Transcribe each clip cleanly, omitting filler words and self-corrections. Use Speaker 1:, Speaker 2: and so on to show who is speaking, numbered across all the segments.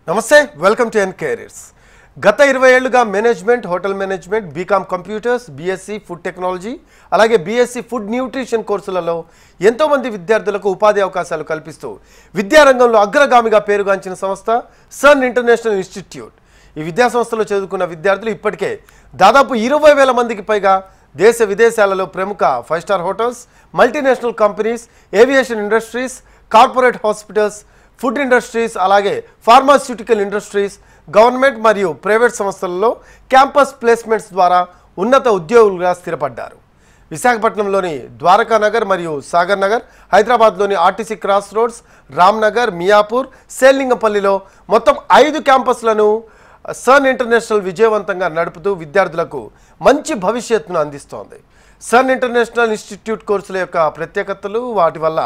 Speaker 1: నమస్తే welcome to N careers. గత 20 ఏళ్లుగా management, hotel management, BCom computers, BSc food technology, అలాగే బీఎస్సీ ఫుడ్ న్యూట్రిషన్ కోర్సులలో ఎంతోమంది విద్యార్థులకు ఉపాధి అవకాశాలు కల్పిస్తూ విద్యారంగంలో అగ్రగామిగా పేరుగాంచిన సంస్థ సన్ ఇంటర్నేషనల్ ఇన్స్టిట్యూట్. ఈ విద్యా సంస్థలో చదువుకున్న విద్యార్థులు ఇప్పటికే దాదాపు 20,000 మందికి పైగా దేశ విదేశాలలో ప్రముఖ 5-స్టార్ hotels, multinational companies, aviation industries, corporate hospitals, food industries, అలాగే ఫార్మాస్యూటికల్ ఇండస్ట్రీస్, గవర్నమెంట్ మరియు ప్రైవేట్ సంస్థలలో క్యాంపస్ ప్లేస్మెంట్స్ ద్వారా ఉన్నత ఉద్యోగులుగా స్థిరపడ్డారు. విశాఖపట్నంలోని ద్వారకా నగర్ మరియు సాగర్ నగర్, హైదరాబాద్లోని RTC cross roads, Ramnagar, Miyapur, సేలింగపల్లిలో మొత్తం 5 క్యాంపస్లను సన్ ఇంటర్నేషనల్ విజయవంతంగా నడుపుతూ విద్యార్థులకు మంచి భవిష్యత్తును అందిస్తోంది. సన్ ఇంటర్నేషనల్ ఇన్స్టిట్యూట్ కోర్సుల యొక్క ప్రత్యేకతలు, వాటి వల్ల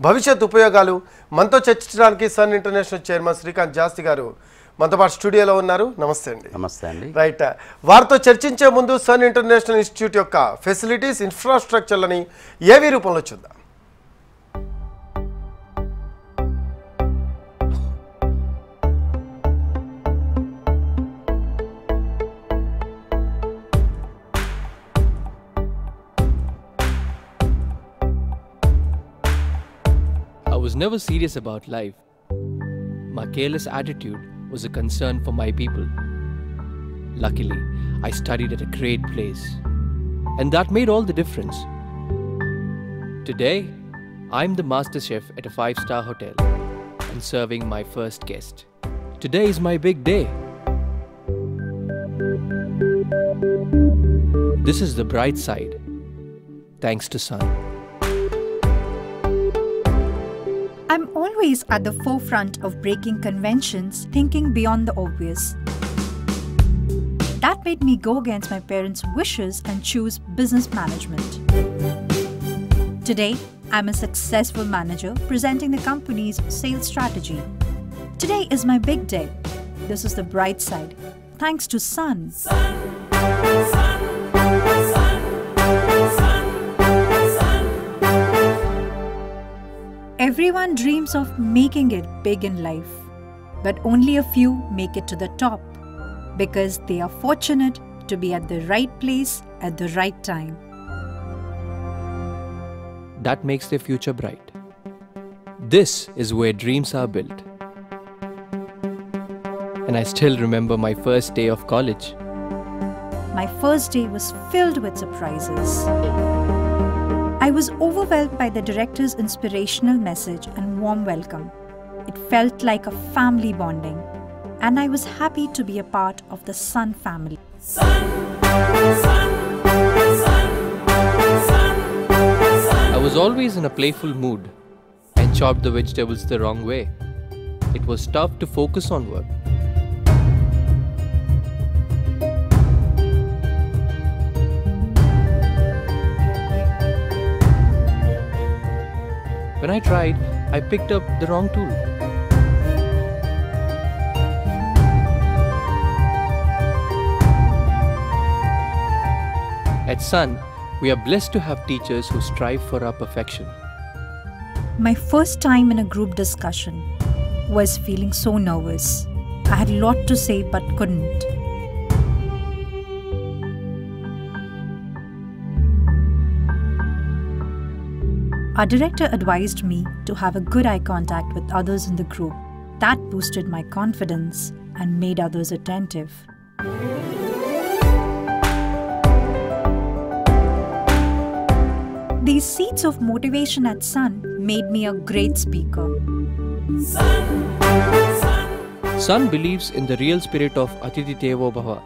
Speaker 1: భవిష్యత్ ఉపయోగాలు మనతో చర్చించడానికి సన్ ఇంటర్నేషనల్ చైర్మన్ శ్రీకాంత్ జాస్తి గారు మనతో పాటు స్టూడియోలో ఉన్నారు. నమస్తే అండి.
Speaker 2: నమస్తే అండి.
Speaker 1: రైట్, వారితో చర్చించే ముందు సన్ ఇంటర్నేషనల్ ఇన్స్టిట్యూట్ యొక్క ఫెసిలిటీస్, ఇన్ఫ్రాస్ట్రక్చర్లని ఏవి రూపంలో చూద్దాం.
Speaker 3: I was never serious about life. My careless attitude was a concern for my people. Luckily, I studied at a great place, and that made all the difference. Today, I'm the master chef at a 5-star hotel and serving my first guest. Today is my big day. This is the bright side, thanks to Sun.
Speaker 4: I'm always at the forefront of breaking conventions, thinking beyond the obvious. That made me go against my parents' wishes and choose business management. Today, I'm a successful manager presenting the company's sales strategy. Today is my big day. This is the bright side, thanks to Sun. Everyone dreams of making it big in life, but only a few make it to the top because they are fortunate to be at the right place at the right time.
Speaker 3: That makes their future bright. This is where dreams are built. And I still remember my first day of college.
Speaker 4: My first day was filled with surprises. I was overwhelmed by the director's inspirational message and warm welcome. It felt like a family bonding, and I was happy to be a part of the Sun family.
Speaker 3: Sun, sun, sun, sun. I was always in a playful mood and chopped the vegetables the wrong way. It was tough to focus on work. When I tried, I picked up the wrong tool. At Sun, we are blessed to have teachers who strive for our perfection.
Speaker 4: My first time in a group discussion was feeling so nervous. I had a lot to say but couldn't. Our director advised me to have a good eye contact with others in the group. That boosted my confidence and made others attentive. These seeds of motivation at Sun made me a great speaker.
Speaker 3: Sun believes in the real spirit of Atithi Devo Bhava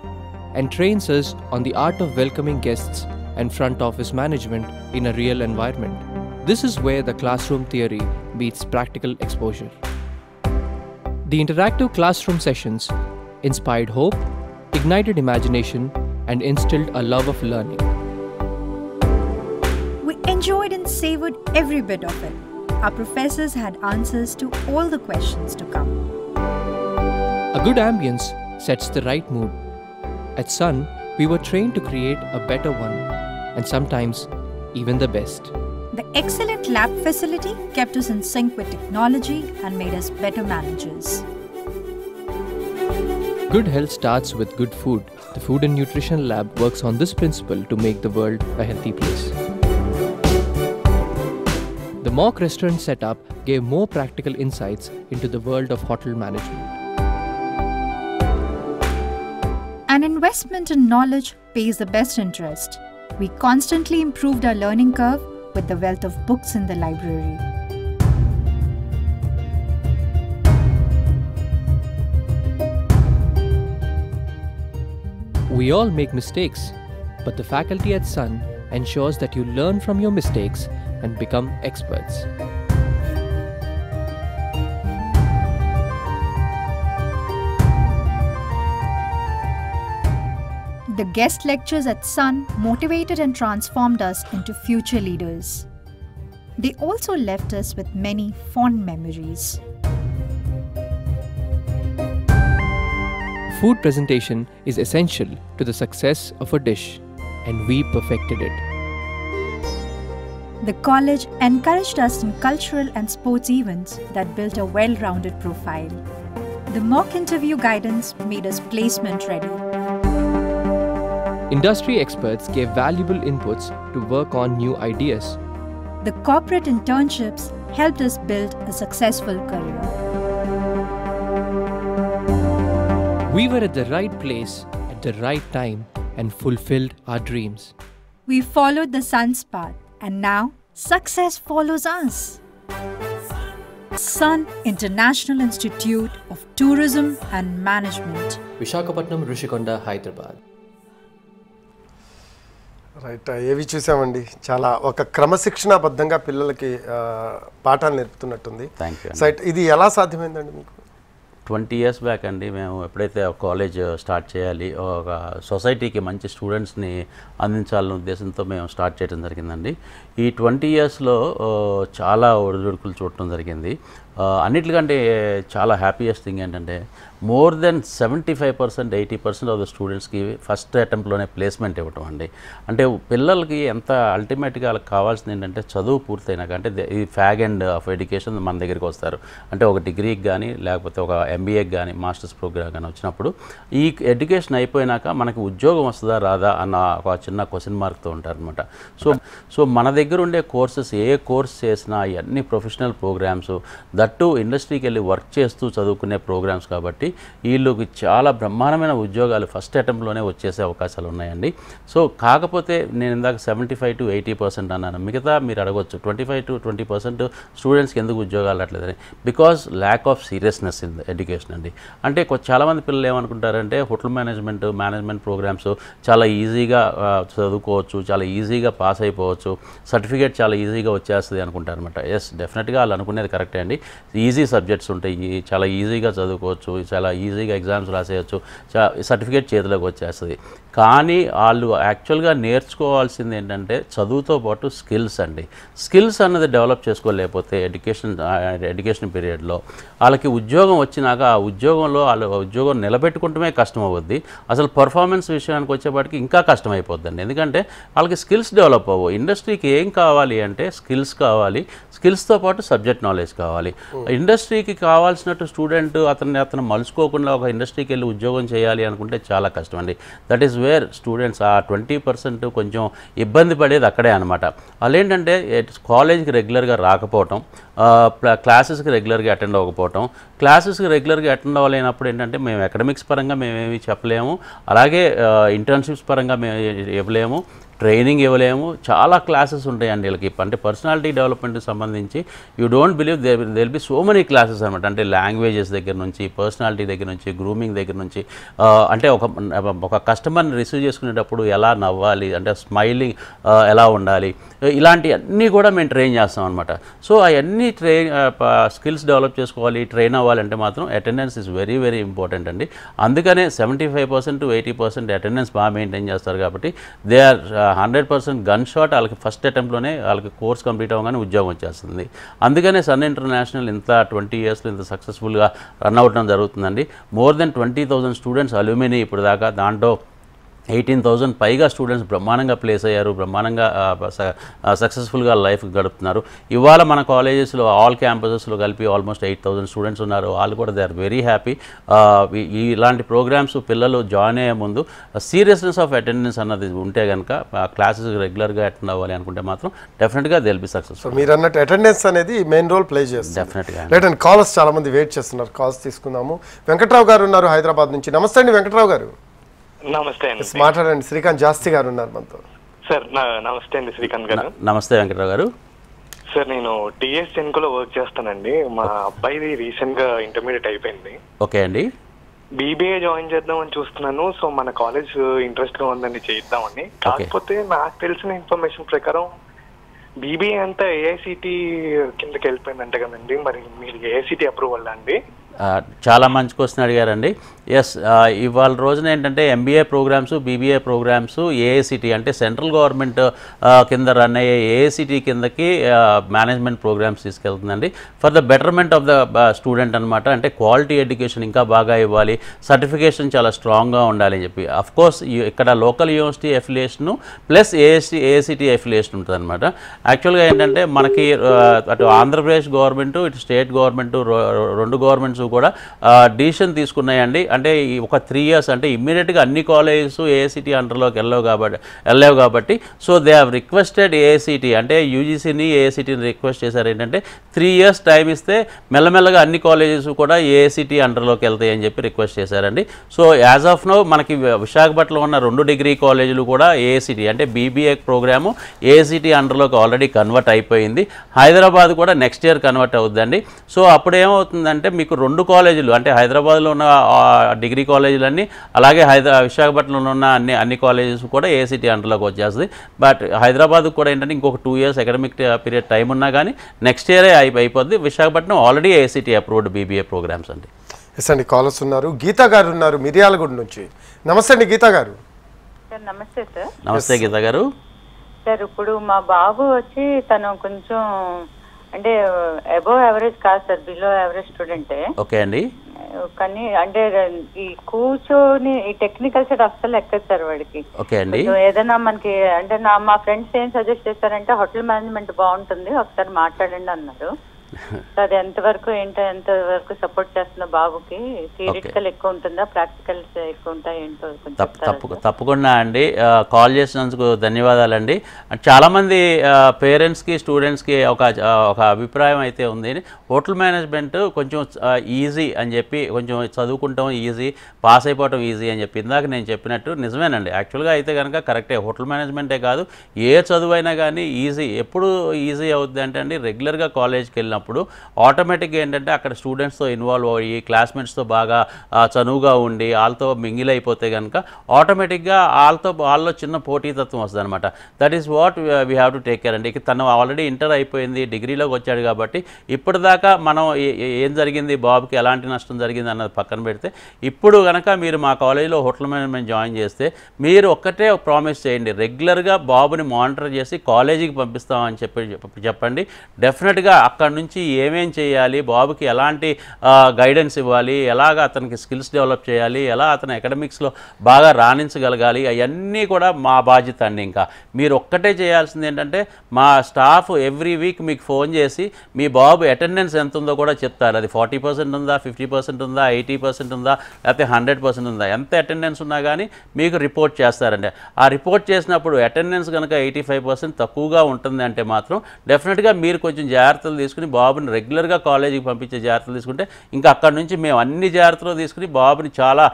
Speaker 3: and trains us on the art of welcoming guests and front office management in a real environment. This is where the classroom theory meets practical exposure. The interactive classroom sessions inspired hope, ignited imagination, and instilled a love of learning.
Speaker 4: We enjoyed and savored every bit of it. Our professors had answers to all the questions to come.
Speaker 3: A good ambience sets the right mood. At Sun, we were trained to create a better one, and sometimes even the best.
Speaker 4: The excellent lab facility kept us in sync with technology and made us better managers.
Speaker 3: Good health starts with good food. The Food and Nutrition Lab works on this principle to make the world a healthy place. The mock restaurant setup gave more practical insights into the world of hotel management.
Speaker 4: An investment in knowledge pays the best interest. We constantly improved our learning curve with the wealth of books in the library.
Speaker 3: We all make mistakes, but the faculty at Sun ensures that you learn from your mistakes and become experts.
Speaker 4: The guest lectures at Sun motivated and transformed us into future leaders. They also left us with many fond memories.
Speaker 3: Food presentation is essential to the success of a dish, and we perfected it.
Speaker 4: The college encouraged us in cultural and sports events that built a well-rounded profile. The mock interview guidance made us placement ready.
Speaker 3: Industry experts gave valuable inputs to work on new ideas.
Speaker 4: The corporate internships helped us build a successful career.
Speaker 3: We were at the right place at the right time and fulfilled our dreams.
Speaker 4: We followed the Sun's path, and now success follows us. Sun International Institute of Tourism and Management.
Speaker 3: Visakhapatnam, Rishikonda, Hyderabad.
Speaker 1: Right, ఏవి చూసామండి. చాలా ఒక క్రమశిక్షణాబద్ధంగా పిల్లలకి పాఠాలు నేర్పుతున్నట్టుంది. Site ఇది ఎలా సాధ్యమైందండి మీకు?
Speaker 2: 20 years back అండి మేము ఎప్పుడైతే కాలేజ్ స్టార్ట్ చేయాలి, ఒక సొసైటీకి మంచి స్టూడెంట్స్ని అందించాలనే ఉద్దేశంతో మేము స్టార్ట్ చేయడం జరిగిందండి. ఈ 20 yearsలో చాలా ఒడిదుడుకులు చూడటం జరిగింది. అన్నిటికంటే చాలా హ్యాపీయెస్ట్ థింగ్ ఏంటంటే మోర్ దెన్ 75%, 80% ఆఫ్ ద స్టూడెంట్స్కి ఫస్ట్ అటెంప్ట్లోనే ప్లేస్మెంట్ ఇవ్వటం అండి. అంటే పిల్లలకి ఎంత అల్టిమేట్గా వాళ్ళకి కావాల్సింది ఏంటంటే చదువు పూర్తయినాక, అంటే ఈ ఫ్యాగ్ అండ్ ఆఫ్ ఎడ్యుకేషన్ మన దగ్గరికి వస్తారు. అంటే ఒక డిగ్రీకి కానీ లేకపోతే ఒక ఎంబీఏకి కానీ మాస్టర్స్ ప్రోగ్రామ్ కానీ వచ్చినప్పుడు ఈ ఎడ్యుకేషన్ అయిపోయినాక మనకి ఉద్యోగం వస్తుందా రాదా అన్న ఒక చిన్న క్వశ్చన్ మార్క్తో ఉంటారనమాట. సో మన దగ్గర ఉండే కోర్సెస్, ఏ కోర్స్ చేసినా ఇవన్నీ ప్రొఫెషనల్ ప్రోగ్రామ్స్, దట్టు ఇండస్ట్రీకి వెళ్ళి వర్క్ చేస్తూ చదువుకునే ప్రోగ్రామ్స్ కాబట్టి వీళ్ళకి చాలా బ్రహ్మాండమైన ఉద్యోగాలు ఫస్ట్ అటెంప్ట్లోనే వచ్చేసే అవకాశాలు ఉన్నాయండి. సో కాకపోతే నేను ఇందాక 75 to 80% అన్నాను. మిగతా మీరు అడగొచ్చు 25 to 20% స్టూడెంట్స్కి ఎందుకు ఉద్యోగాలు రావట్లేదని. Because lack of seriousness in education అండి. అంటే చాలామంది పిల్లలు ఏమనుకుంటారంటే హోటల్ మేనేజ్మెంట్ ప్రోగ్రామ్స్ చాలా ఈజీగా చదువుకోవచ్చు, చాలా ఈజీగా పాస్ అయిపోవచ్చు, సర్టిఫికేట్ చాలా ఈజీగా వచ్చేస్తుంది అనుకుంటారు అనమాట. ఎస్, డెఫినెట్గా వాళ్ళు అనుకునేది కరెక్టే అండి. ఈజీ సబ్జెక్ట్స్ ఉంటాయి, చాలా ఈజీగా చదువుకోవచ్చు, చాలా ఈజీగా ఎగ్జామ్స్ రాసేయచ్చు, సర్టిఫికేట్ చేతిలోకి వచ్చేస్తుంది. కానీ వాళ్ళు యాక్చువల్గా నేర్చుకోవాల్సింది ఏంటంటే చదువుతో పాటు స్కిల్స్ అండి. స్కిల్స్ అన్నది డెవలప్ చేసుకోలేకపోతే ఎడ్యుకేషన్ పీరియడ్లో వాళ్ళకి ఉద్యోగం వచ్చినాక ఆ ఉద్యోగంలో వాళ్ళు ఉద్యోగం నిలబెట్టుకుంటమే కష్టం అవుద్ది. అసలు పర్ఫార్మెన్స్ విషయానికి వచ్చేపాటికి ఇంకా కష్టం అయిపోద్దండి. ఎందుకంటే వాళ్ళకి స్కిల్స్ డెవలప్ అవ్వవు. ఇండస్ట్రీకి ఏం కావాలి అంటే స్కిల్స్ కావాలి, స్కిల్స్తో పాటు సబ్జెక్ట్ నాలెడ్జ్ కావాలి. ఇండస్ట్రీకి కావాల్సినట్టు స్టూడెంట్ అతను మలుచుకోకుండా ఒక ఇండస్ట్రీకి వెళ్ళి ఉద్యోగం చేయాలి అనుకుంటే చాలా కష్టం అండి. దట్ ఈస్ వేర్ స్టూడెంట్స్ ఆ 20% కొంచెం ఇబ్బంది పడేది అక్కడే అనమాట. వాళ్ళు ఏంటంటే కాలేజ్కి రెగ్యులర్గా రాకపోవటం, క్లాసెస్కి రెగ్యులర్గా అటెండ్ అవ్వకపోవటం. క్లాసెస్కి రెగ్యులర్గా అటెండ్ అవ్వలేనప్పుడు ఏంటంటే మేము అకాడమిక్స్ పరంగా మేమేమి చెప్పలేము, అలాగే ఇంటర్న్షిప్స్ పరంగా మేము ఇవ్వలేము, ట్రైనింగ్ ఇవ్వలేము. చాలా క్లాసెస్ ఉంటాయండి వీళ్ళకి. అంటే పర్సనాలిటీ డెవలప్మెంట్కి సంబంధించి you don't believe there will be so many classes అనమాట. అంటే లాంగ్వేజెస్ దగ్గర నుంచి, పర్సనాలిటీ దగ్గర నుంచి, గ్రూమింగ్ దగ్గర నుంచి, అంటే ఒక కస్టమర్ని రిసీవ్ చేసుకునేటప్పుడు ఎలా నవ్వాలి, అంటే స్మైలింగ్ ఎలా ఉండాలి, ఇలాంటివన్నీ కూడా మేము ట్రైన్ చేస్తాం అనమాట. సో అవన్నీ స్కిల్స్ డెవలప్ చేసుకోవాలి, ట్రైన్ అవ్వాలంటే మాత్రం attendance is very very important అండి. అందుకనే 75% to 80% అటెండెన్స్ బాగా మెయింటైన్ చేస్తారు. కాబట్టి దే ఆర్ 100% గన్ షాట్. వాళ్ళకి ఫస్ట్ అటెంప్ట్లోనే వాళ్ళకి కోర్స్ కంప్లీట్ అవ్వగానే ఉద్యోగం వచ్చేస్తుంది. అందుకనే సన్ ఇంటర్నేషనల్ ఇంత 20 yearsలో ఇంత సక్సెస్ఫుల్గా రన్ అవడం జరుగుతుందండి. మోర్ దెన్ 20,000 స్టూడెంట్స్ అల్యూమినీ ఇప్పుడు దాకా, దాంట్లో 18,000 పైగా స్టూడెంట్స్ బ్రహ్మాండంగా ప్లేస్ అయ్యారు, బ్రహ్మాండంగా సక్సెస్ఫుల్గా లైఫ్ గడుపుతున్నారు. ఇవాళ మన కాలేజెస్లో ఆల్ క్యాంపసెస్లో కలిపి ఆల్మోస్ట్ 8,000 స్టూడెంట్స్ ఉన్నారు. వాళ్ళు కూడా దే ఆర్ వెరీ హ్యాపీ. ఇలాంటి ప్రోగ్రామ్స్ పిల్లలు జాయిన్ అయ్యే ముందు సీరియస్నెస్ ఆఫ్ అటెండెన్స్ అన్నది ఉంటే కనుక క్లాసెస్ రెగ్యులర్గా అటెండ్ అవ్వాలి అనుకుంటే మాత్రం డెఫినెట్గా దే విల్ బి సక్సెస్ఫుల్.
Speaker 1: మీరు అన్నట్టు అటెండెన్స్ అనేది మెయిన్ రోల్ ప్లే చేస్తుంది.
Speaker 2: డెఫినెట్గా.
Speaker 1: లేదండి, కాలర్స్ చాలా మంది వెయిట్ చేస్తున్నారు, కాల్స్ తీసుకుందాము. వెంకట్రావు గారు ఉన్నారు హైదరాబాద్ నుంచి. నమస్తే అండి వెంకట్రావు గారు.
Speaker 5: నమస్తే అండి.
Speaker 1: మాట్లాడండి. శ్రీకాంత్ జాస్తి గారు ఉన్నారు మనతో.
Speaker 5: సార్ నమస్తే అండి శ్రీకాంత్ గారు.
Speaker 2: నమస్తే వెంకట్రావు గారు.
Speaker 5: సార్ నేను టీఎస్ జెన్కోలో వర్క్ చేస్తానండి. మా అబ్బాయిది రీసెంట్ గా ఇంటర్మీడియట్ అయిపోయింది.
Speaker 2: ఓకే అండి.
Speaker 5: బీబీఏ జాయిన్ చేద్దామని చూస్తున్నాను. సో మన కాలేజ్ ఇంట్రెస్ట్ గా ఉందండి చేద్దామని. కాకపోతే నాకు తెలిసిన ఇన్ఫర్మేషన్ ప్రకారం బీబీఏ అంతా ఏఐసిటి కిందకి వెళ్ళిపోయిందంట కదండి. మరి మీరు ఏఐసిటి అప్రూవల్ అండి?
Speaker 2: చాలా మంచి క్వశ్చన్ అడిగారండి. ఎస్, ఇవాళ రోజున ఏంటంటే MBA programmes, BBA programmes AICT అంటే సెంట్రల్ గవర్నమెంట్ కింద రన్ అయ్యే ఏఐసిటి కిందకి మేనేజ్మెంట్ ప్రోగ్రామ్స్ తీసుకెళ్తుందండి. For the betterment of the student అనమాట. అంటే క్వాలిటీ ఎడ్యుకేషన్ ఇంకా బాగా ఇవ్వాలి, సర్టిఫికేషన్ చాలా స్ట్రాంగ్గా ఉండాలి అని చెప్పి. అఫ్కోర్స్ ఇక్కడ local university affiliation plus AICT affiliation ఉంటుంది అనమాట. యాక్చువల్గా ఏంటంటే మనకి అటు ఆంధ్రప్రదేశ్ గవర్నమెంట్, ఇటు స్టేట్ గవర్నమెంట్, రెండు గవర్నమెంట్స్ కూడా డిసిషన్ తీసుకున్నాయండి. అంటే ఒక 3 years అంటే ఇమ్మీడియట్గా అన్ని కాలేజెస్ ఏఐసిటి అండర్లోకి వెళ్ళావు కాబట్టి so they have requested AICTE అంటే యూజీసీని ఏఐసిటిని రిక్వెస్ట్ చేశారు ఏంటంటే 3 years టైం ఇస్తే మెల్లమెల్లగా అన్ని కాలేజెస్ కూడా ఏఐసిటి అండర్లోకి వెళ్తాయి అని చెప్పి రిక్వెస్ట్ చేశారండి. సో యాజ్ ఆఫ్ నో మనకి విశాఖపట్నంలో ఉన్న 2 డిగ్రీ కాలేజీలు కూడా ఏఐసిటి అంటే బీబీఏ ప్రోగ్రాము ఏఐసిటి అండర్లోకి ఆల్రెడీ కన్వర్ట్ అయిపోయింది. హైదరాబాద్ కూడా నెక్స్ట్ ఇయర్ కన్వర్ట్ అవుతుందండి. సో అప్పుడు ఏమవుతుందంటే మీకు 2 కాలేజీలు అంటే హైదరాబాద్లో ఉన్న డిగ్రీ కాలేజీలన్నీ అలాగే విశాఖపట్నంలో ఉన్న అన్ని కాలేజెస్ కూడా ఏఐసిటి అండర్లోకి వచ్చేస్తుంది. బట్ హైదరాబాద్ కూడా ఏంటంటే ఇంకొక 2 years అకాడమిక్ పీరియడ్ టైం ఉన్నా కానీ నెక్స్ట్ ఇయరే అయిపోద్ది. Visakhapatnam already AICTE approved BBA programs అండి.
Speaker 1: ఎస్ అండి, కాలర్స్ ఉన్నారు. గీతా గారు ఉన్నారు మిర్యాలగూడ నుంచి. నమస్తే అండి గీతా గారు.
Speaker 6: నమస్తే సార్.
Speaker 2: నమస్తే గీతా గారు.
Speaker 6: సార్ ఇప్పుడు మా బాబు వచ్చి తను కొంచెం అంటే అబోవ్ యావరేజ్ కాదు సార్, బిలో యావరేజ్ స్టూడెంటే.
Speaker 2: ఓకే అండి.
Speaker 6: కానీ అంటే ఈ కూర్చొని ఈ టెక్నికల్ సైడ్ అస్సలు ఎక్కదు సార్ వాడికి.
Speaker 2: ఓకే అండి.
Speaker 6: ఏదైనా మనకి అంటే మా ఫ్రెండ్స్ ఏం సజెస్ట్ చేశారంటే హోటల్ మేనేజ్మెంట్ బాగుంటుంది ఒకసారి మాట్లాడండి అన్నారు. అది ఎంతవరకు ఎంతవరకు సపోర్ట్ చేస్తున్న బాబుకి? థియరిటికల్ ఎక్కువ ఉంటుందా, ప్రాక్టికల్స్ ఎక్కువ ఉంటాయి ఏంటో
Speaker 2: తప్పకుండా అండి. కాల్ చేసినందుకు ధన్యవాదాలండి. చాలామంది పేరెంట్స్కి స్టూడెంట్స్కి ఒక అభిప్రాయం అయితే ఉంది, హోటల్ మేనేజ్మెంట్ కొంచెం ఈజీ అని చెప్పి, కొంచెం చదువుకుంటాం ఈజీ, పాస్ అయిపోవటం ఈజీ అని చెప్పి ఇందాక నేను చెప్పినట్టు నిజమేనండి. యాక్చువల్గా అయితే కనుక కరెక్టే, హోటల్ మేనేజ్మెంటే కాదు ఏ చదువైనా కానీ ఈజీ. ఎప్పుడు ఈజీ అవుద్ది అంటే అండి రెగ్యులర్గా కాలేజ్కి వెళ్ళినప్పుడు ఆటోమేటిక్గా ఏంటంటే అక్కడ స్టూడెంట్స్తో ఇన్వాల్వ్ అయ్యి క్లాస్మేట్స్తో బాగా చనువుగా ఉండి వాళ్ళతో మింగిల్ అయిపోతే కనుక ఆటోమేటిక్గా వాళ్ళలో చిన్న పోటీతత్వం వస్తుంది అనమాట. That is what we have to take care అండి. తను ఆల్రెడీ ఇంటర్ అయిపోయింది, డిగ్రీలోకి వచ్చాడు కాబట్టి ఇప్పటిదాకా మనం ఏం జరిగింది, బాబుకి ఎలాంటి నష్టం జరిగింది అన్నది పక్కన పెడితే ఇప్పుడు కనుక మీరు మా కాలేజీలో హోటల్ మేనేజ్మెంట్ జాయిన్ చేస్తే మీరు ఒక్కటే ప్రామిస్ చేయండి, రెగ్యులర్గా బాబుని మానిటర్ చేసి కాలేజీకి పంపిస్తామని చెప్పండి. డెఫినెట్గా అక్కడ నుంచి ఏమేం చేయాలి, బాబుకి ఎలాంటి గైడెన్స్ ఇవ్వాలి, ఎలాగ అతనికి స్కిల్స్ డెవలప్ చేయాలి, ఎలా అతను అకాడమిక్స్లో బాగా రాణించగలగాలి, అవన్నీ కూడా మా బాధ్యత అండి. ఇంకా మీరు ఒక్కటే చేయాల్సింది ఏంటంటే మా స్టాఫ్ ఎవ్రీ వీక్ మీకు ఫోన్ చేసి మీ బాబు అటెండెన్స్ ఎంత ఉందో కూడా చెప్తారు. అది 40% ఉందా, 50% ఉందా, 80% ఉందా, లేకపోతే 100% ఉందా, ఎంత అటెండెన్స్ ఉన్నా కానీ మీకు రిపోర్ట్ చేస్తారండి. ఆ రిపోర్ట్ చేసినప్పుడు అటెండెన్స్ కనుక 85% తక్కువగా ఉంటుంది అంటే మాత్రం డెఫినెట్గా మీరు కొంచెం జాగ్రత్తలు తీసుకుని బాబుని రెగ్యులర్గా కాలేజీకి పంపించే జాగ్రత్తలు తీసుకుంటే ఇంకా అక్కడి నుంచి మేము అన్ని జాగ్రత్తలు తీసుకుని బాబుని చాలా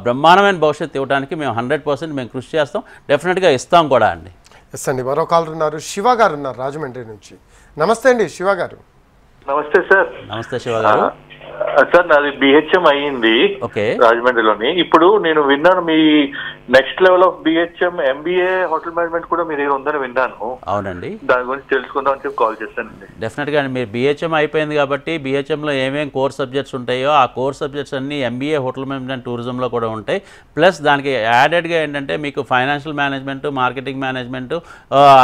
Speaker 2: బ్రహ్మాండమైన భవిష్యత్తు ఇవ్వడానికి మేము 100% మేము కృషి చేస్తాం, డెఫినెట్గా ఇస్తాం కూడా అండి.
Speaker 1: ఎస్ అండి, మరో కాలర్ ఉన్నారు, శివ గారు ఉన్నారు రాజమండ్రి నుంచి. నమస్తే అండి శివ గారు.
Speaker 5: నమస్తే సార్.
Speaker 2: నమస్తే శివ గారు.
Speaker 5: సార్ నాది బిహెచ్ఎం అయ్యింది రాజమండ్రిలోని. ఇప్పుడు నేను విన్నాను మీ next level of BHM MBA hotel management కూడా మీరు ఉందని విన్నాను.
Speaker 2: అవునండి,
Speaker 5: దాని గురించి తెలుసుకుందాం అని చెప్పి కాల్ చేశానండి.
Speaker 2: డెఫినెట్గా మీరు బిహెచ్ఎం అయిపోయింది కాబట్టి బిహెచ్ఎంలో ఏమేమి కోర్ సబ్జెక్ట్స్ ఉంటాయో ఆ కోర్ సబ్జెక్ట్స్ అన్నీ ఎంబీఏ హోటల్ మేనేజ్మెంట్ టూరిజంలో కూడా ఉంటాయి. ప్లస్ దానికి యాడెడ్గా ఏంటంటే మీకు ఫైనాన్షియల్ మేనేజ్మెంట్, మార్కెటింగ్ మేనేజ్మెంట్,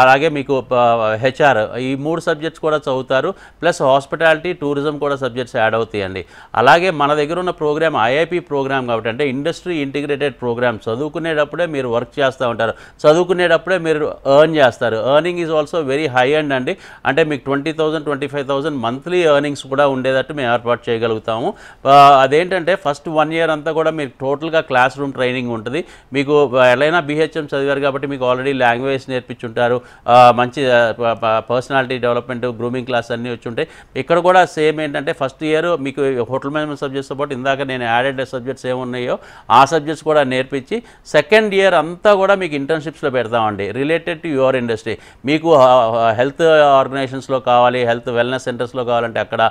Speaker 2: అలాగే మీకు హెచ్ఆర్, ఈ 3 సబ్జెక్ట్స్ కూడా చదువుతారు. ప్లస్ హాస్పిటాలిటీ, టూరిజం కూడా సబ్జెక్ట్స్ యాడ్ అవుతాయండి. అలాగే మన దగ్గర ఉన్న ప్రోగ్రామ్ ఐఐపి ప్రోగ్రామ్ కాబట్టి అంటే ఇండస్ట్రీ ఇంటిగ్రేటెడ్ ప్రోగ్రామ్, చదువుకునే చదువుకునేటప్పుడే మీరు వర్క్ చేస్తూ ఉంటారు, చదువుకునేటప్పుడే మీరు ఎర్న్ చేస్తారు. Earning is also very high అండి. అంటే మీకు 20,000 25,000 మంత్లీ ఎర్నింగ్స్ కూడా ఉండేటట్టు మేము ఏర్పాటు చేయగలుగుతాము. అదేంటంటే ఫస్ట్ 1 year అంతా కూడా మీకు టోటల్గా క్లాస్ రూమ్ ట్రైనింగ్ ఉంటుంది. మీకు ఎలా BHM చదివారు కాబట్టి మీకు ఆల్రెడీ లాంగ్వేజ్ నేర్పించుంటారు, మంచి పర్సనాలిటీ డెవలప్మెంట్, గ్రూమింగ్ క్లాస్ అన్నీ వచ్చి ఉంటాయి. ఇక్కడ కూడా సేమ్ ఏంటంటే ఫస్ట్ ఇయర్ మీకు హోటల్ మేనేజ్మెంట్ సబ్జెక్ట్స్తో పాటు ఇందాక నేను యాడెడ్ సబ్జెక్ట్స్ ఏమున్నాయో ఆ సబ్జెక్ట్స్ కూడా నేర్పించి సెకండ్ ఇయర్ అంతా కూడా మీకు ఇంటర్న్షిప్స్లో పెడతామండి రిలేటెడ్ టు యువర్ ఇండస్ట్రీ. మీకు హెల్త్ ఆర్గనైజేషన్స్లో కావాలి, హెల్త్ వెల్నెస్ సెంటర్స్లో కావాలంటే అక్కడ,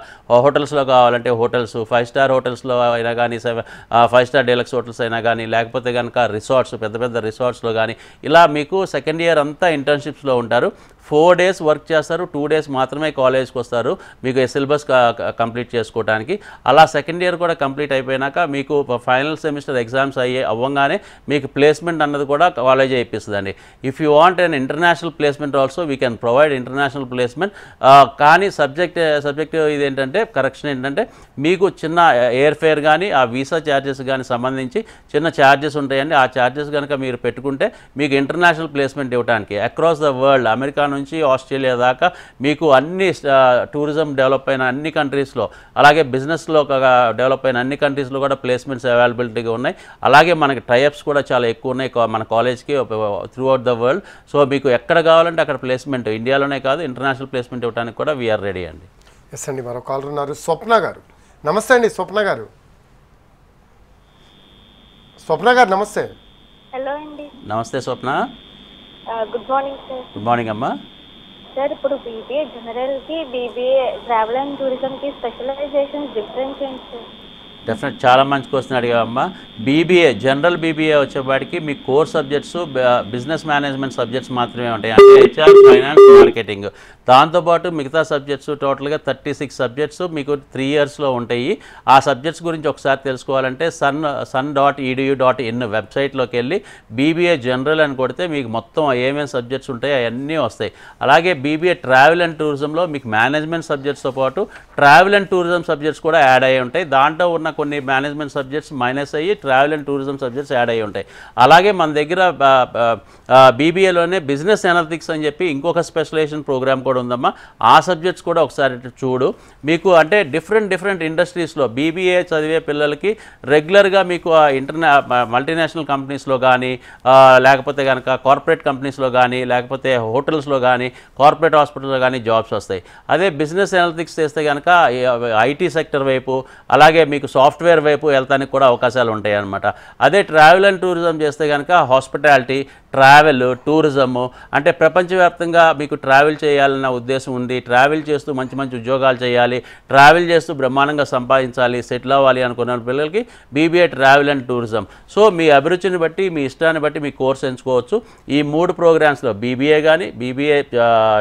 Speaker 2: హోటల్స్లో కావాలంటే హోటల్స్, 5 star హోటల్స్లో అయినా కానీ 5 star డీలక్స్ హోటల్స్ అయినా కానీ, లేకపోతే కనుక రిసార్ట్స్, పెద్ద పెద్ద రిసార్ట్స్లో కానీ, ఇలా మీకు సెకండ్ ఇయర్ అంతా ఇంటర్న్షిప్స్లో ఉంటారు. 4 days వర్క్ చేస్తారు, 2 days మాత్రమే కాలేజ్కి వస్తారు మీకు సిలబస్ కంప్లీట్ చేసుకోవడానికి. అలా సెకండ్ ఇయర్ కూడా కంప్లీట్ అయిపోయినాక మీకు ఫైనల్ సెమిస్టర్ ఎగ్జామ్స్ అవ్వగానే మీకు ప్లేస్మెంట్ అన్నది కూడా కాలేజ్ ఇప్పిస్తుందండి. If you want an international placement also we can provide international placement. కానీ సబ్జెక్ట్ ఇదేంటంటే కరెక్షన్ ఏంటంటే మీకు చిన్న ఎయిర్ ఫేర్ కానీ ఆ వీసా ఛార్జెస్ కానీ సంబంధించి చిన్న ఛార్జెస్ ఉంటాయండి. ఆ ఛార్జెస్ కనుక మీరు పెట్టుకుంటే మీకు ఇంటర్నేషనల్ ప్లేస్మెంట్ ఇవ్వడానికి అక్రాస్ ద వరల్డ్, అమెరికా నుంచి ఆస్ట్రేలియా దాకా మీకు అన్ని టూరిజం డెవలప్ అయిన అన్ని కంట్రీస్లో, అలాగే బిజినెస్లో డెవలప్ అయిన అన్ని కంట్రీస్లో కూడా ప్లేస్మెంట్స్ అవైలబిలిటీగా ఉన్నాయి. అలాగే మనకి టైఅప్స్ కూడా చాలా ఎక్కువ ఉన్నాయి మన కాలేజ్కి through out the world. So మీకు ఎక్కడ కావాలంటే అక్కడ ప్లేస్మెంట్, ఇండియాలోనే కాదు ఇంటర్నేషనల్ ప్లేస్మెంట్ ఇవ్వడానికి కూడా వీఆర్ రెడీ అండి.
Speaker 1: ఎస్ అండి, మరో కాలర్ ఉన్నారు, స్వప్న గారు. నమస్తే అండి స్వప్న గారు. స్వప్న గారు నమస్తే.
Speaker 7: హలో అండి.
Speaker 2: నమస్తే Swapna.
Speaker 7: Good morning sir.
Speaker 2: Good morning అమ్మా.
Speaker 7: సార్ ఇప్పుడు BBA జనరల్కి, BBA ట్రావెల్ అండ్ టూరిజంకి స్పెషలైజేషన్ డిఫరెన్స్ ఏంటి సార్?
Speaker 2: డెఫినెట్, చాలా మంచి క్వశ్చన్ అడిగామమ్మా. BBA జనరల్ BBA వచ్చేపాటికి మీ core subjects business management subjects మాత్రమే ఉంటాయి, అంటే HR, ఫైనాన్స్, మార్కెటింగ్. దాంతోపాటు మిగతా సబ్జెక్ట్స్ టోటల్గా 36 సబ్జెక్ట్స్ మీకు 3 yearsలో ఉంటాయి. ఆ సబ్జెక్ట్స్ గురించి ఒకసారి తెలుసుకోవాలంటే sun.edu.in వెబ్సైట్లోకి వెళ్ళి BBA జనరల్ అని కొడితే మీకు మొత్తం ఏమేమి సబ్జెక్ట్స్ ఉంటాయో అవన్నీ వస్తాయి. అలాగే BBA ట్రావెల్ అండ్ టూరిజంలో మీకు మేనేజ్మెంట్ సబ్జెక్ట్స్తో పాటు ట్రావెల్ అండ్ టూరిజం సబ్జెక్ట్స్ కూడా యాడ్ అయ్యి ఉంటాయి. దాంట్లో ఉన్న కొన్ని మేనేజ్మెంట్ సబ్జెక్ట్స్ మైనస్ అయ్యి travel and tourism subjects add అయ్యి ఉంటాయి. అలాగే మన దగ్గర BBAలోనే బిజినెస్ అనలిటిక్స్ అని చెప్పి ఇంకొక స్పెషలైజేషన్ ప్రోగ్రామ్ కూడా ఉందమ్మా. ఆ సబ్జెక్ట్స్ కూడా ఒకసారి చూడు. మీకు అంటే డిఫరెంట్ ఇండస్ట్రీస్లో BBA చదివే పిల్లలకి రెగ్యులర్గా మీకు మల్టీనేషనల్ కంపెనీస్లో కానీ, లేకపోతే కనుక కార్పొరేట్ కంపెనీస్లో కానీ, లేకపోతే హోటల్స్లో కానీ, కార్పొరేట్ హాస్పిటల్లో కానీ జాబ్స్ వస్తాయి. అదే బిజినెస్ అనలిటిక్స్ చేస్తే కనుక IT సెక్టర్ వైపు, అలాగే మీకు సాఫ్ట్వేర్ వైపు వెళ్తానికి కూడా అవకాశాలు ఉంటాయి అన్నమాట. అదే ట్రావెల్ అండ్ టూరిజం చేస్తే కనుక హాస్పిటాలిటీ, ట్రావెల్, టూరిజము, అంటే ప్రపంచవ్యాప్తంగా మీకు ట్రావెల్ చేయాలన్న ఉద్దేశం ఉంది, ట్రావెల్ చేస్తూ మంచి మంచి ఉద్యోగాలు చేయాలి, ట్రావెల్ చేస్తూ బ్రహ్మాండంగా సంపాదించాలి, సెటిల్ అవ్వాలి అనుకున్న పిల్లలకి BBA travel and tourism. So మీ అభిరుచిని బట్టి, మీ ఇష్టాన్ని బట్టి మీ కోర్స్ ఎంచుకోవచ్చు. ఈ 3 ప్రోగ్రామ్స్లో BBA కానీ, BBA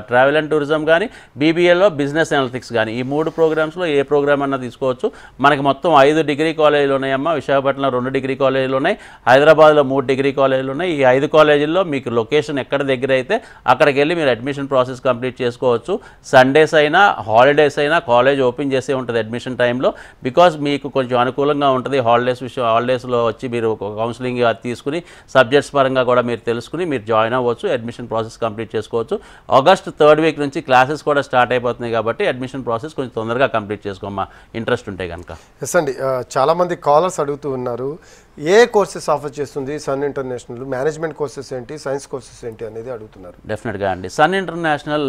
Speaker 2: ట్రావెల్ అండ్ టూరిజం కానీ, BBAలో బిజినెస్ అనలిటిక్స్ కానీ, ఈ 3 ప్రోగ్రామ్స్లో ఏ ప్రోగ్రామ్ అన్నా తీసుకోవచ్చు. మనకి మొత్తం 5 డిగ్రీ కాలేజీలు ఉన్నాయమ్మా. విశాఖపట్నంలో 2 డిగ్రీ కాలేజీలు ఉన్నాయి, హైదరాబాద్లో 3 డిగ్రీ కాలేజీలు ఉన్నాయి. ఈ 5 కాలేజీల్లో మీకు లొకేషన్ ఎక్కడ దగ్గర అయితే అక్కడికి వెళ్ళి మీరు అడ్మిషన్ ప్రాసెస్ కంప్లీట్ చేసుకోవచ్చు. సండేస్ అయినా హాలిడేస్ అయినా కాలేజ్ ఓపెన్ చేసే ఉంటుంది అడ్మిషన్ టైంలో. బికాజ్ మీకు కొంచెం అనుకూలంగా ఉంటుంది. హాలిడేస్లో వచ్చి మీరు కౌన్సిలింగ్ తీసుకుని సబ్జెక్ట్స్ పరంగా కూడా మీరు తెలుసుకుని మీరు జాయిన్ అవ్వచ్చు, అడ్మిషన్ ప్రాసెస్ కంప్లీట్ చేసుకోవచ్చు. ఆగస్ట్ 3rd week నుంచి క్లాసెస్ కూడా స్టార్ట్ అయిపోతున్నాయి కాబట్టి అడ్మిషన్ ప్రాసెస్ కొంచెం తొందరగా కంప్లీట్ చేసుకోమ్మా, ఇంట్రెస్ట్ ఉంటే కనుక.
Speaker 1: ఎస్ అండి, చాలామంది కాలర్స్ అడుగుతూ ఉన్నారు, ఏ కోర్సెస్ ఆఫర్ చేస్తుంది సన్ ఇంటర్నేషనల్, మేనేజ్మెంట్ కోర్సెస్ ఏంటి, సైన్స్ కోర్సెస్ ఏంటి అనేది అడుగుతున్నారు.
Speaker 2: డెఫినెట్గా అండి, సన్ ఇంటర్నేషనల్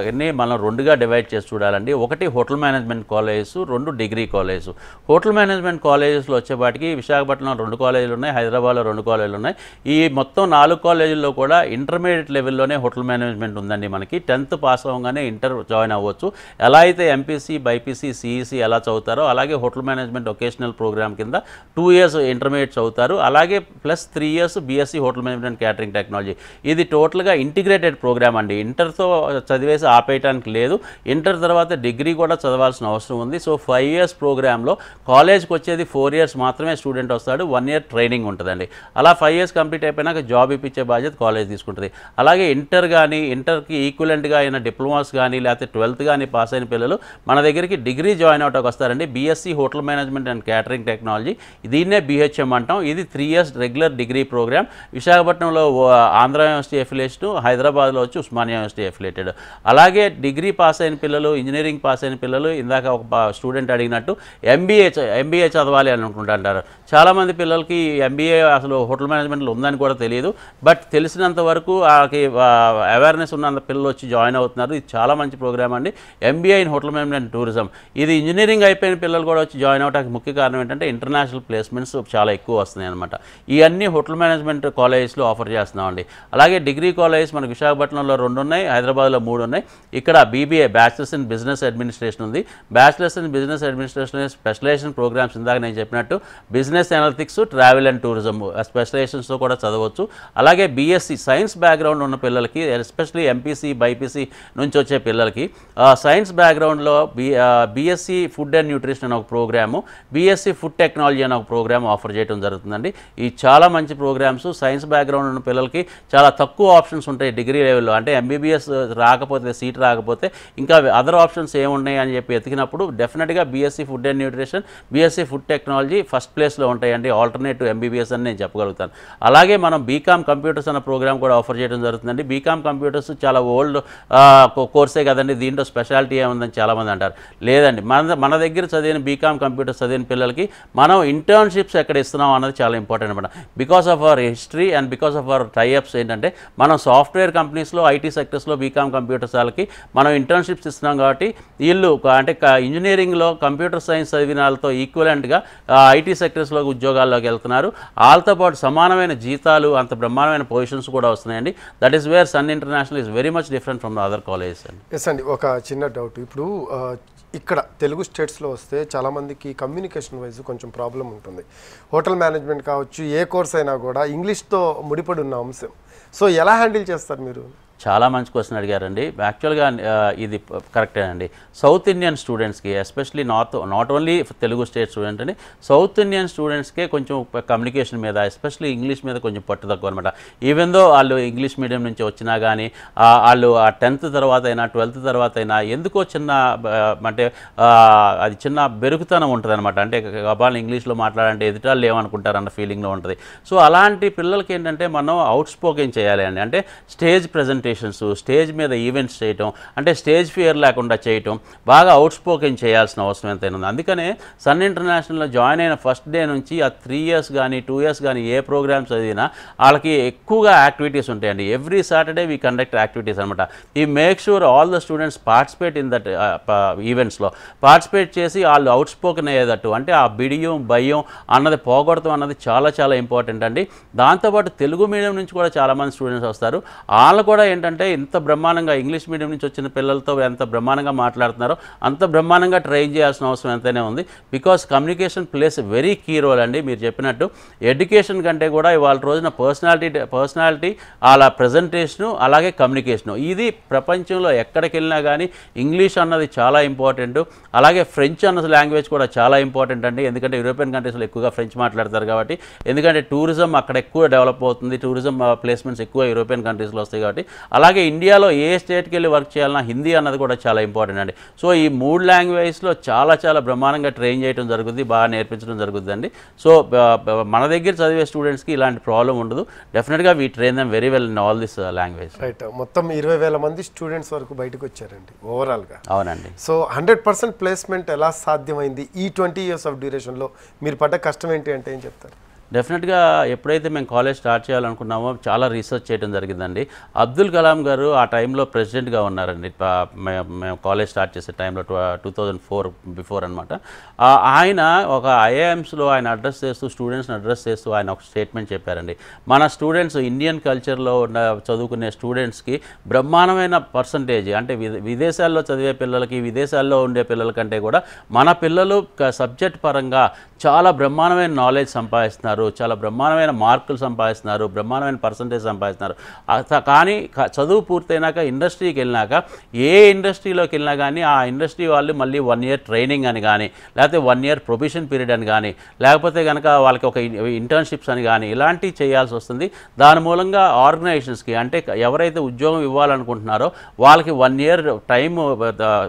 Speaker 2: అన్ని మనం 2గా డివైడ్ చేసి చూడాలండి. ఒకటి hotel management colleges, 2 degree colleges. Hotel management కాలేజెస్లో వచ్చేపాటికి విశాఖపట్నంలో 2 కాలేజీలు ఉన్నాయి, హైదరాబాద్లో 2 కాలేజీలు ఉన్నాయి. ఈ మొత్తం 4 కాలేజీల్లో కూడా ఇంటర్మీడియట్ లెవెల్లోనే హోటల్ మేనేజ్మెంట్ ఉందండి. మనకి 10th పాస్ అవ్వగానే ఇంటర్ జాయిన్ అవ్వచ్చు. ఎలా అయితే MPC, BIPC, CEC ఎలా చదువుతారో అలాగే హోటల్ మేనేజ్మెంట్ వొకేషనల్ ప్రోగ్రామ్ కింద 2 years ఇంటర్మీడియట్ చదువుతారు. అలాగే plus 3 years BSc hotel management catering technology. ఇది టోటల్గా ఇంటిగ్రేటెడ్ ప్రోగ్రామ్ అండి. ఇంటర్తో చదివేసి ఆపేయడానికి లేదు, ఇంటర్ తర్వాత డిగ్రీ కూడా చదవాల్సిన అవసరం ఉంది. సో 5 years ప్రోగ్రాంలో కాలేజ్కి వచ్చేది 4 years మాత్రమే స్టూడెంట్ వస్తాడు, 1 year ట్రైనింగ్ ఉంటుందండి. అలా 5 years కంప్లీట్ అయిపోయినాక జాబ్ ఇప్పించే బాధ్యత కాలేజ్ తీసుకుంటుంది. అలాగే ఇంటర్ కానీ, ఇంటర్కి ఈక్వలెంట్గా అయిన డిప్లొమాస్ కానీ లేకపోతే 12th కానీ పాస్ అయిన పిల్లలు మన దగ్గరికి డిగ్రీ జాయిన్ అవడానికి వస్తారండి. BSc hotel management management and catering technology, దీన్నే BHM అంటాం. ఇది 3 years రెగ్యులర్ డిగ్రీ ప్రోగ్రామ్. విశాఖపట్నంలో ఆంధ్ర యూనివర్సిటీ అఫిలియేషన్, హైదరాబాద్లో వచ్చి ఉస్మానియా యూనివర్సిటీ అఫిలియేటెడ్. అలాగే డిగ్రీ పాస్ అయిన పిల్లలు, ఇంజనీరింగ్ పాస్ అయిన పిల్లలు, ఇందాక ఒక స్టూడెంట్ అడిగినట్టు MBA చదవాలి అని అనుకుంటుంటారు. చాలామంది పిల్లలకి MBA అసలు హోటల్ మేనేజ్మెంట్లో ఉందని కూడా తెలియదు. బట్ తెలిసినంత వరకు వాళ్ళకి అవేర్నెస్ ఉన్నంత పిల్లలు వచ్చి జాయిన్ అవుతున్నారు. ఇది చాలా మంచి ప్రోగ్రామ్ అండి, MBA in hotel management and tourism. ఇది ఇంజనీరింగ్ అయిపోయిన పిల్లలు కూడా వచ్చి జాయిన్ అవడానికి ముఖ్య కారణం ఏంటంటే ఇంటర్నేషనల్ ప్లేస్మెంట్స్ చాలా ఎక్కువ వస్తున్నాయి అనమాట. ఇవన్నీ హోటల్ మేనేజ్మెంట్ కాలేజెస్లో ఆఫర్ చేస్తున్నామండి. అలాగే డిగ్రీ కాలేజెస్ మనకు విశాఖపట్నంలో 2 ఉన్నాయి, హైదరాబాద్లో 3 ఉన్నాయి. ఇక్కడ BBA bachelors in business administration ఉంది. Bachelors in business administration specialisation programmes ఇందాక నేను చెప్పినట్టు business analytics, travel and tourism స్పెషలైజేషన్స్తో కూడా చదవచ్చు. అలాగే BSc సైన్స్ బ్యాక్గ్రౌండ్ ఉన్న పిల్లలకి, ఎస్పెషలీ MPC BIPC నుంచి వచ్చే పిల్లలకి సైన్స్ బ్యాక్గ్రౌండ్లో BSc ఫుడ్ అండ్ న్యూట్రిషన్ అనే ఒక ప్రోగ్రాము, BSc ఫుడ్ టెక్నాలజీ అనే ఒక ప్రోగ్రామ్ ఆఫర్ చేయడం జరుగుతుందండి. ఈ చాలా మంచి ప్రోగ్రామ్స్. సైన్స్ బ్యాక్గ్రౌండ్ ఉన్న పిల్లలకి చాలా తక్కువ ఆప్షన్స్ ఉంటాయి డిగ్రీ లెవెల్లో. అంటే MBBS రాకపోతే, సీట్ రాకపోతే ఇంకా అదర్ ఆప్షన్స్ ఏమున్నాయి అని చెప్పి ఎతికినప్పుడు డెఫినెట్గా BSc food and nutrition, BSc food technology first ప్లేస్లో ఉంటాయండి, ఆల్టర్నేటివ్ MBBS అని నేను చెప్పగలుగుతాను. అలాగే మనం BCom కంప్యూటర్స్ అనే ప్రోగ్రామ్ కూడా ఆఫర్ చేయడం జరుగుతుందండి. BCom కంప్యూటర్స్ చాలా ఓల్డ్ కోర్సే కదండి, దీంట్లో స్పెషాలిటీ ఏముందని చాలామంది అంటారు. లేదండి, మన దగ్గర చదివిన BCom కంప్యూటర్స్ చదివిన పిల్లలకి మనం ఇంటర్న్షిప్స్ ఎక్కడ ఇస్తున్నాం అన్నది చాలా ఇంపార్టెంట్ అనమాట. Because of our history and because of our tie-ups ఏంటంటే మనం సాఫ్ట్వేర్ కంపెనీస్లో, IT సెక్టర్స్లో BCom కంప్యూటర్స్ వాళ్ళకి మనం ఇంటర్న్షిప్స్ ఇస్తున్నాం. కాబట్టి వీళ్ళు అంటే ఇంజనీరింగ్లో కంప్యూటర్ సైన్స్ చదివిన వాళ్ళతో ఈక్వలెంట్గా IT సెక్టర్స్లో ఉద్యోగాల్లోకి వెళ్తున్నారు. వాళ్ళతో పాటు సమానమైన జీతాలు, అంత బ్రహ్మాండమైన పొజిషన్స్ కూడా వస్తున్నాయండి. That is where sun international is very much different from other colleges అండి.
Speaker 1: ఎస్ అండి, ఒక చిన్న డౌట్. ఇప్పుడు ఇక్కడ తెలుగు స్టేట్స్లో వస్తే చాలామందికి కమ్యూనికేషన్ వైజ్ కొంచెం ప్రాబ్లం ఉంటుంది. హోటల్ మేనేజ్మెంట్ కావచ్చు, ఏ కోర్స్ అయినా కూడా ఇంగ్లీష్తో ముడిపడి ఉన్న అంశం. సో ఎలా హ్యాండిల్ చేస్తారు మీరు?
Speaker 2: చాలా మంచి క్వశ్చన్ అడిగారండి. యాక్చువల్గా ఇది కరెక్టేనండి. సౌత్ ఇండియన్ స్టూడెంట్స్కి, especially not only Telugu state student అండి, సౌత్ ఇండియన్ స్టూడెంట్స్కే కొంచెం కమ్యూనికేషన్ మీద, ఎస్పెషలీ ఇంగ్లీష్ మీద కొంచెం పట్టు తక్కువ అనమాట. ఈవెన్ దో వాళ్ళు ఇంగ్లీష్ మీడియం నుంచి వచ్చినా కానీ వాళ్ళు 10th తర్వాత అయినా 12th తర్వాత అయినా ఎందుకో చిన్న అంటే అది చిన్న బెరుకుతనం ఉంటుంది అనమాట. అంటే వాళ్ళు ఇంగ్లీష్లో మాట్లాడంటే ఎదుటాళ్ళు ఏమనుకుంటారన్న ఫీలింగ్లో ఉంటుంది. సో అలాంటి పిల్లలకి ఏంటంటే మనం అవుట్ స్పోకెన్ చేయాలి అండి. అంటే స్టేజ్ ప్రజెంటేషన్స్, స్టేజ్ మీద ఈవెంట్స్ చేయటం, అంటే స్టేజ్ ఫియర్ లేకుండా చేయటం, బాగా అవుట్ స్పోకెన్ చేయాల్సిన అవసరం ఎంతైనా ఉంది. అందుకనే సన్ ఇంటర్నేషనల్లో జాయిన్ అయిన ఫస్ట్ డే నుంచి ఆ 3 years కానీ 2 years కానీ ఏ ప్రోగ్రామ్స్ చదివినా వాళ్ళకి ఎక్కువగా యాక్టివిటీస్ ఉంటాయండి. Every Saturday we conduct activities అనమాట. We make sure all the students participate in that ఈవెంట్స్లో పార్టిసిపేట్ చేసి వాళ్ళు అవుట్ స్పోకెన్ అయ్యేటట్టు, అంటే ఆ బిడియం భయం అన్నది పోగొడతాం అన్నది చాలా చాలా ఇంపార్టెంట్ అండి. దాంతోపాటు తెలుగు మీడియం నుంచి కూడా చాలామంది స్టూడెంట్స్ వస్తారు. వాళ్ళు కూడా ఏంటంటే ఇంత బ్రహ్మాండంగా ఇంగ్లీష్ మీడియం నుంచి వచ్చిన పిల్లలతో ఎంత బ్రహ్మాండంగా మాట్లాడుతున్నారో అంత బ్రహ్మాండంగా ట్రైన్ చేయాల్సిన అవసరం ఎంతైనా ఉంది. Because communication plays very key role అండి. మీరు చెప్పినట్టు ఎడ్యుకేషన్ కంటే కూడా ఇవాళ రోజున పర్సనాలిటీ అలా ప్రజెంటేషను, అలాగే కమ్యూనికేషను, ఇది ప్రపంచంలో ఎక్కడికి వెళ్ళినా కానీ ఇంగ్లీష్ అన్నది చాలా ఇంపార్టెంట్. అలాగే ఫ్రెంచ్ అన్న లాంగ్వేజ్ కూడా చాలా ఇంపార్టెంట్ అండి. ఎందుకంటే యూరోపియన్ కంట్రీస్లో ఎక్కువగా ఫ్రెంచ్ మాట్లాడతారు కాబట్టి, ఎందుకంటే టూరిజం అక్కడ ఎక్కువ డెవలప్ అవుతుంది, టూరిజం ప్లేస్మెంట్స్ ఎక్కువ యూరోపియన్ కంట్రీస్లో వస్తాయి కాబట్టి. అలాగే ఇండియాలో ఏ స్టేట్కి వెళ్ళి వర్క్ చేయాలన్నా హిందీ అన్నది కూడా చాలా ఇంపార్టెంట్ అండి. సో ఈ 3 లాంగ్వేజ్లో చాలా చాలా బ్రహ్మాండంగా ట్రైన్ చేయడం జరుగుతుంది, బాగా నేర్పించడం జరుగుతుందండి. సో మన దగ్గర చదివే స్టూడెంట్స్కి ఇలాంటి ప్రాబ్లం ఉండదు. డెఫినెట్గా we train them very well in all this language.
Speaker 1: Right, మొత్తం 20,000 మంది స్టూడెంట్స్ వరకు బయటకు వచ్చారండి ఓవరాల్గా.
Speaker 2: అవునండి.
Speaker 1: సో 100% ప్లేస్మెంట్ ఎలా సాధ్యమైంది ఈ 20 years ఆఫ్ డ్యూరేషన్లో? మీరు పడ్డ కష్టం ఏంటి అంటే ఏం చెప్తారు?
Speaker 2: డెఫినెట్గా ఎప్పుడైతే మేము కాలేజ్ స్టార్ట్ చేయాలనుకున్నామో చాలా రీసెర్చ్ చేయడం జరిగిందండి. అబ్దుల్ కలాం గారు ఆ టైంలో ప్రెసిడెంట్గా ఉన్నారండి. మేము కాలేజ్ స్టార్ట్ చేసే టైంలో 2004 బిఫోర్ అనమాట. ఆయన ఒక IIMsలో ఆయన అడ్రస్ చేస్తూ, స్టూడెంట్స్ని అడ్రస్ చేస్తూ ఆయన ఒక స్టేట్మెంట్ చెప్పారండి. మన స్టూడెంట్స్, ఇండియన్ కల్చర్లో ఉన్న చదువుకునే స్టూడెంట్స్కి బ్రహ్మాండమైన పర్సంటేజ్, అంటే విదేశాల్లో చదివే పిల్లలకి, విదేశాల్లో ఉండే పిల్లల కంటే కూడా మన పిల్లలు సబ్జెక్ట్ పరంగా చాలా బ్రహ్మాండమైన నాలెడ్జ్ సంపాదిస్తున్నారు, చేస్తున్నారు, చాలా బ్రహ్మాండమైన మార్కులు సంపాదిస్తున్నారు, బ్రహ్మాండమైన పర్సంటేజ్ సంపాదిస్తున్నారు. కానీ చదువు పూర్తయినాక ఇండస్ట్రీకి వెళ్ళినాక ఏ ఇండస్ట్రీలోకి వెళ్ళినా కానీ ఆ ఇండస్ట్రీ వాళ్ళు మళ్ళీ 1 year ట్రైనింగ్ అని కానీ, లేకపోతే 1 year ప్రొబేషన్ పీరియడ్ అని కానీ, లేకపోతే కనుక వాళ్ళకి ఒక ఇంటర్న్షిప్స్ అని కానీ ఇలాంటివి చేయాల్సి వస్తుంది. దాని మూలంగా ఆర్గనైజేషన్స్కి అంటే ఎవరైతే ఉద్యోగం ఇవ్వాలనుకుంటున్నారో వాళ్ళకి 1 year టైం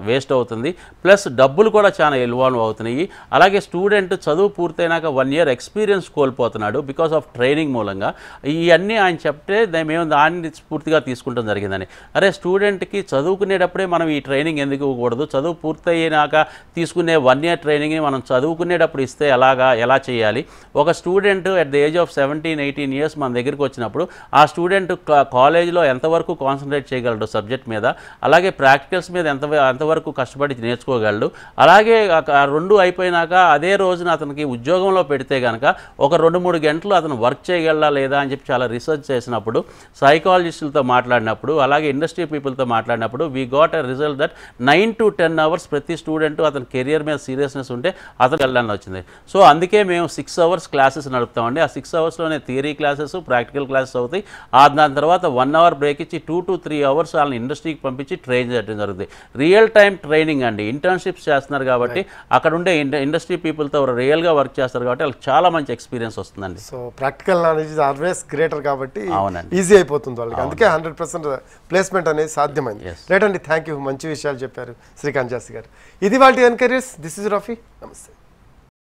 Speaker 2: వేస్ట్ అవుతుంది, ప్లస్ డబ్బులు కూడా చాలా ఇన్వాల్వ్ అవుతున్నాయి. అలాగే స్టూడెంట్ చదువు పూర్తయినాక 1 year ఎక్స్పీరియన్స్ కోల్పోతున్నాడు బికాస్ ఆఫ్ ట్రైనింగ్ మూలంగా. ఇవన్నీ ఆయన చెప్తే మేము దాన్ని పూర్తిగా తీసుకుంటాం జరిగిందని. అరే స్టూడెంట్కి చదువుకునేటప్పుడే మనం ఈ ట్రైనింగ్ ఎందుకు ఇవ్వకూడదు, చదువు పూర్తయినాక తీసుకునే 1 year ట్రైనింగ్ని మనం చదువుకునేటప్పుడు ఇస్తే ఎలా చేయాలి. ఒక student at the age of 17-18 years మన దగ్గరికి వచ్చినప్పుడు ఆ స్టూడెంట్ కాలేజీలో ఎంతవరకు కాన్సన్ట్రేట్ చేయగలడు సబ్జెక్ట్ మీద, అలాగే ప్రాక్టికల్స్ మీద ఎంతవరకు కష్టపడి నేర్చుకోగలడు. అలాగే 2 అయిపోయినాక అదే రోజున అతనికి ఉద్యోగంలో పెడితే కనుక ఒక 2-3 గంటలు అతను వర్క్ చేయగలడా లేదా అని చెప్పి చాలా రీసెర్చ్ చేసినప్పుడు, సైకాలజిస్టులతో మాట్లాడినప్పుడు, అలాగే ఇండస్ట్రీ పీపుల్తో మాట్లాడినప్పుడు we got a result that 9 to 10 hours ప్రతి స్టూడెంట్ అతని కెరియర్ మీద సీరియస్నెస్ ఉంటే అతను వెళ్ళడానికి వచ్చింది. సో అందుకే మేము 6 hours క్లాసెస్ నడుపుతామండి. ఆ 6 hoursలోనే థియరీ క్లాసెస్, ప్రాక్టికల్ క్లాసెస్ అవుతాయి. దాని తర్వాత 1 hour బ్రేక్ ఇచ్చి 2 to 3 hours వాళ్ళని ఇండస్ట్రీకి పంపించి ట్రైన్ చేయడం జరుగుతుంది. రియల్ టైమ్ ట్రైనింగ్ అండి. ఇంటర్న్షిప్స్ చేస్తున్నారు కాబట్టి అక్కడ ఉండే ఇండస్ట్రీ పీపుల్తో రియల్గా వర్క్ చేస్తారు కాబట్టి వాళ్ళకి చాలా మంచి ఎక్స్పీరియన్స్ వస్తుందండి.
Speaker 1: So practical knowledge is always greater కాబట్టి ఈజీ అయిపోతుంది వాళ్ళకి. అందుకే 100% ప్లేస్మెంట్ అనేది సాధ్యమైంది. రైట్ అండి, థ్యాంక్ యూ, మంచి విషయాలు చెప్పారు శ్రీకాంత్ శాస్త్రి గారు. ఇది వాళ్ళ ఎన్కరేజ్. దిస్ ఇస్ రఫీ, నమస్తే.